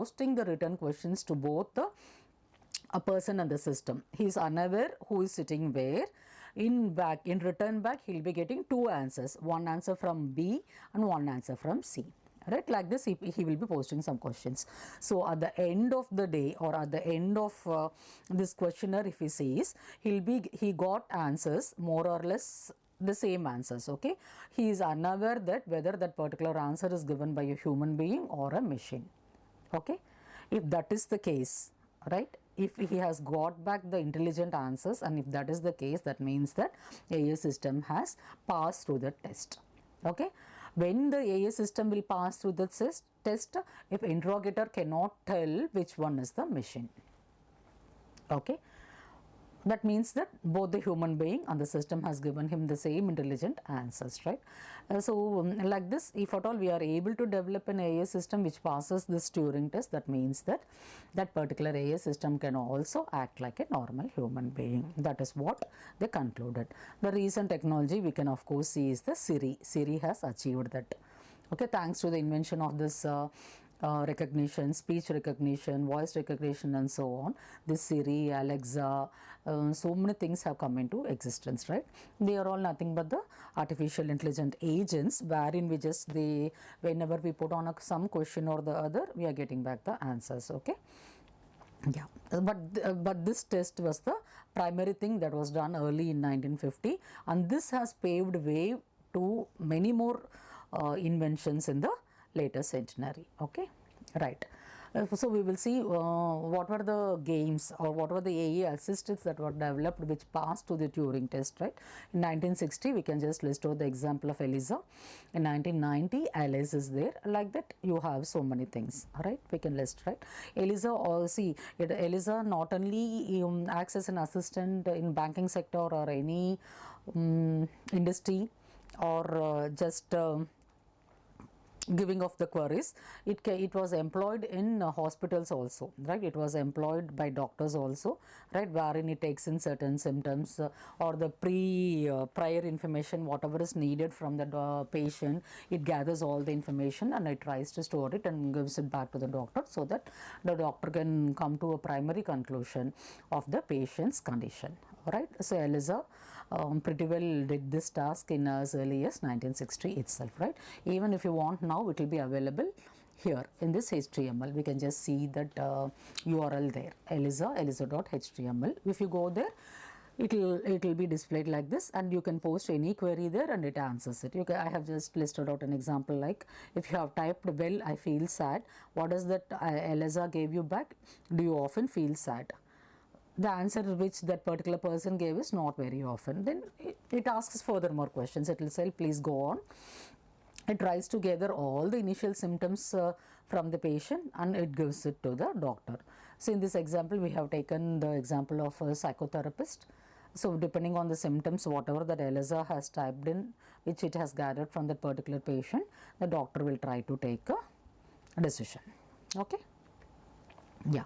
posting the written questions to both a person and the system. He is unaware who is sitting where. In return back, he'll be getting two answers, one answer from B and one answer from C. Right, like this he will be posting some questions. So at the end of the day, or at the end of this questionnaire, if he sees, he got answers more or less the same answers. Okay, he is unaware that whether that particular answer is given by a human being or a machine. Okay, if that is the case, right, if he has got back the intelligent answers, and if that is the case, that means that AI system has passed through the test. Okay, when the AI system will pass through the test, if interrogator cannot tell which one is the machine. Okay, that means that both the human being and the system has given him the same intelligent answers, right? Like this, if at all we are able to develop an AI system which passes this Turing test, that means that that particular AI system can also act like a normal human being. That is what they concluded. The recent technology we can of course see is the Siri. Siri has achieved that. Okay, thanks to the invention of this recognition, speech recognition, voice recognition, and so on. This Siri, Alexa, so many things have come into existence, right? They are all nothing but the artificial intelligent agents, wherein we just whenever we put on some question or the other, we are getting back the answers. Okay. Yeah, but this test was the primary thing that was done early in 1950, and this has paved way to many more inventions in the later centenary. Okay, right. So we will see what were the games or what were the AI assistants that were developed which passed to the Turing test, right? In 1960, we can just list out the example of ELIZA. In 1990, Alice is there. Like that, you have so many things, right? We can list, right? ELIZA not only acts as an assistant in banking sector or any industry, or just giving of the queries. It was employed in hospitals also, right? It was employed by doctors also, right, wherein it takes in certain symptoms or the prior information, whatever is needed from the patient. It gathers all the information and it tries to store it and gives it back to the doctor, so that the doctor can come to a primary conclusion of the patient's condition. Right, so ELIZA pretty well did this task in as early as 1960 itself, right? Even if you want now, it will be available here in this HTML. We can just see that URL there, eliza.html. If you go there, it will be displayed like this, and you can post any query there and it answers it. I have just listed out an example, like if you have typed, well, I feel sad, what does that ELIZA gave you back? Do you often feel sad? The answer which that particular person gave is not very often. Then it asks further more questions. It will say, please go on. It tries to gather all the initial symptoms from the patient and it gives it to the doctor. So in this example, we have taken the example of a psychotherapist. So depending on the symptoms, whatever that ELIZA has typed in, which it has gathered from that particular patient, the doctor will try to take a decision. Okay. Yeah,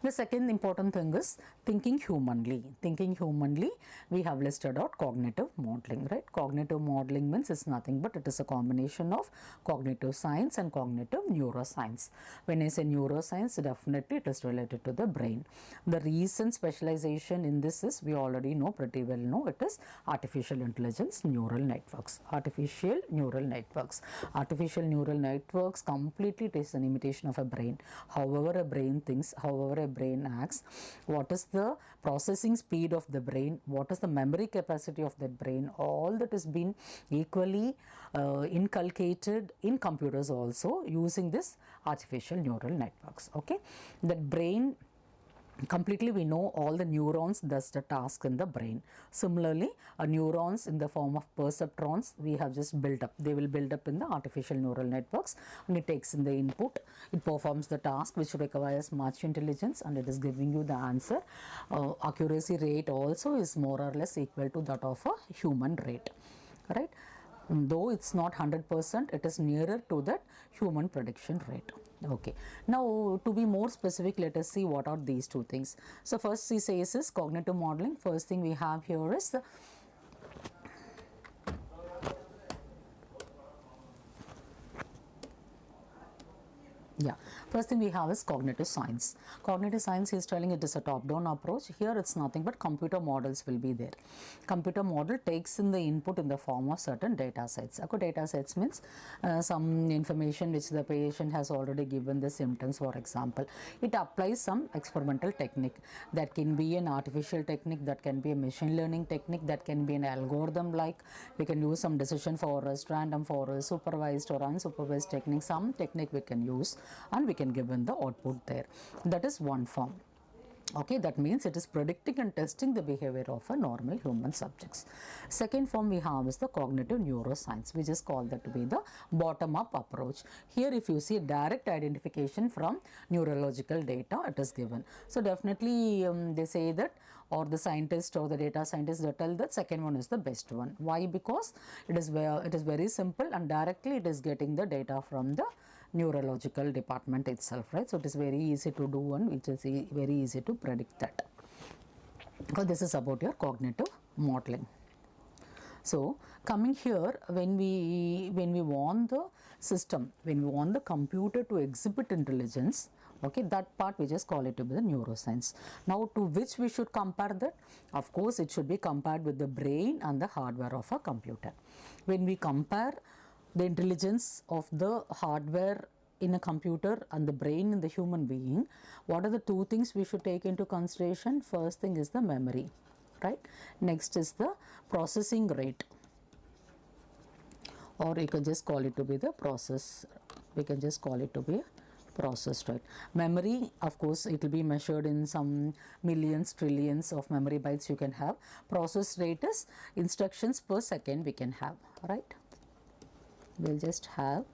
the second important thing is thinking humanly. Thinking humanly, we have listed out cognitive modeling, right? Cognitive modeling means it's nothing but it is a combination of cognitive science and cognitive neuroscience. When I say neuroscience, definitely it is related to the brain. The recent specialization in this is, we already know, pretty well know, it is artificial intelligence neural networks. Artificial neural networks. Artificial neural networks completely it is an imitation of a brain. However a brain thinks, however a brain acts, what is the processing speed of the brain, what is the memory capacity of that brain, all that has been equally inculcated in computers also using this artificial neural networks. Okay, that brain completely, we know all the neurons does the task in the brain. Similarly, neurons in the form of perceptrons we have just built up. They will build up in the artificial neural networks, and it takes in the input, it performs the task which requires much intelligence, and it is giving you the answer. Accuracy rate also is more or less equal to that of a human rate, right? Though it's not 100%, it is nearer to that human prediction rate. Okay, now to be more specific, let us see what are these two things. So first he says is cognitive modeling. First thing we have here is the First thing we have is cognitive science. Cognitive science is telling it is a top-down approach. Here it's nothing but computer models will be there. Computer model takes in the input in the form of certain data sets. Data sets means some information which the patient has already given the symptoms, for example. It applies some experimental technique. That can be an artificial technique, that can be a machine learning technique, that can be an algorithm, like we can use some decision forest, random forest, supervised or unsupervised technique. Some technique we can use and we can give in the output there. That is one form. Okay, that means it is predicting and testing the behavior of a normal human subjects. Second form we have is the cognitive neuroscience. We just call that to be the bottom-up approach. Here if you see direct identification from neurological data, it is given. So definitely they say that, or the scientist or the data scientist, they tell that second one is the best one. Why? Because it is very simple and directly it is getting the data from the neurological department itself, right? So it is very easy to do and it is very easy to predict that. Because this is about your cognitive modeling. So coming here, when we want the system, when we want the computer to exhibit intelligence, okay, that part we just call it to be the neuroscience. Now to which we should compare that? Of course it should be compared with the brain and the hardware of a computer. When we compare the intelligence of the hardware in a computer and the brain in the human being, what are the two things we should take into consideration? First thing is the memory, right? Next is the processing rate, or you can just call it to be the process. We can just call it to be processed rate. Memory, of course, it will be measured in some millions, trillions of memory bytes you can have. Process rate is instructions per second we can have, right? We'll just have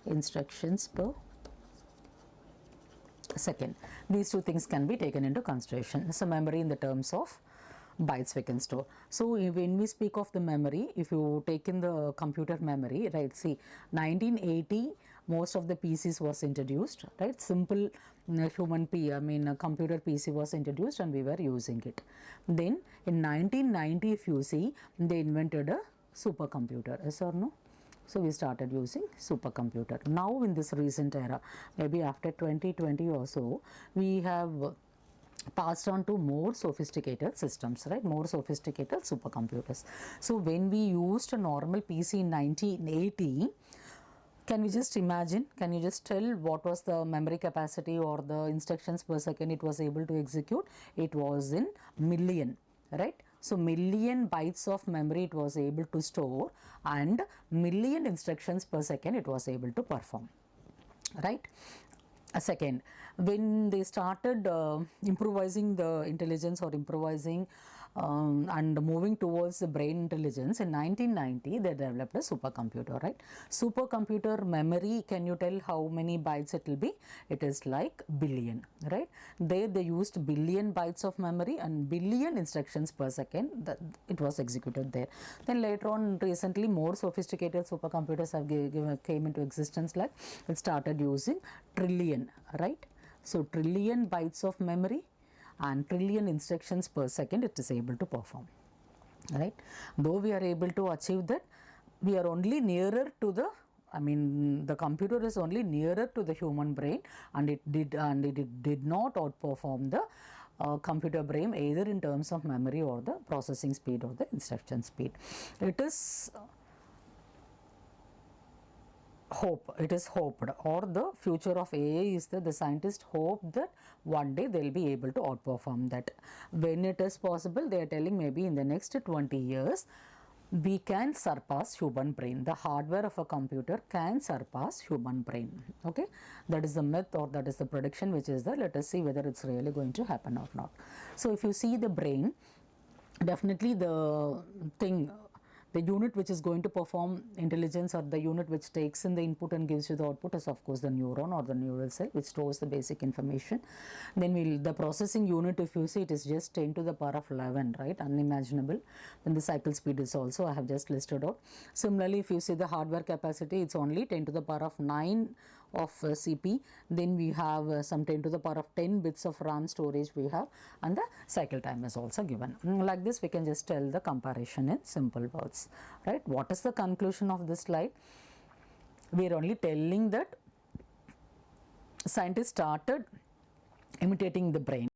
instructions per second. These two things can be taken into consideration. So memory in the terms of bytes we can store. So when we speak of the memory, if you take in the computer memory, right, see 1980 most of the PCs was introduced, right? Simple computer PC was introduced and we were using it. Then in 1990, if you see, they invented a supercomputer, yes or no? So we started using supercomputer. Now in this recent era, maybe after 2020 or so, we have passed on to more sophisticated systems, right? More sophisticated supercomputers. So when we used a normal PC in 1980, can we just imagine, can you just tell what was the memory capacity or the instructions per second it was able to execute? It was in million, right? So million bytes of memory it was able to store and million instructions per second it was able to perform, right? A second, when they started improvising the intelligence or improvising and moving towards the brain intelligence, in 1990 they developed a supercomputer, right? Supercomputer memory, can you tell how many bytes it will be? It is like billion, right? There they used billion bytes of memory and billion instructions per second that it was executed there. Then later on, recently more sophisticated supercomputers have came into existence, like it started using trillion, right? So trillion bytes of memory and trillion instructions per second it is able to perform, right? Though we are able to achieve that, we are only nearer to the, the computer is only nearer to the human brain, and it did not outperform the computer brain either in terms of memory or the processing speed or the instruction speed. It is hoped, or the future of AI is that the scientists hope that one day they'll be able to outperform that. When it is possible, they are telling maybe in the next 20 years we can surpass human brain. The hardware of a computer can surpass human brain. Okay, that is the myth, or that is the prediction which is there. Let us see whether it's really going to happen or not. So if you see the brain, definitely the unit which is going to perform intelligence, or the unit which takes in the input and gives you the output, is of course the neuron or the neural cell, which stores the basic information. Then the processing unit, if you see, it is just 10 to the power of 11, right? Unimaginable. Then the cycle speed is also, I have just listed out. Similarly, if you see the hardware capacity, it's only 10 to the power of 9 of CP. Then we have some 10 to the power of 10 bits of RAM storage we have, and the cycle time is also given. Like this we can just tell the comparison in simple words, right? What is the conclusion of this slide? We are only telling that scientists started imitating the brain.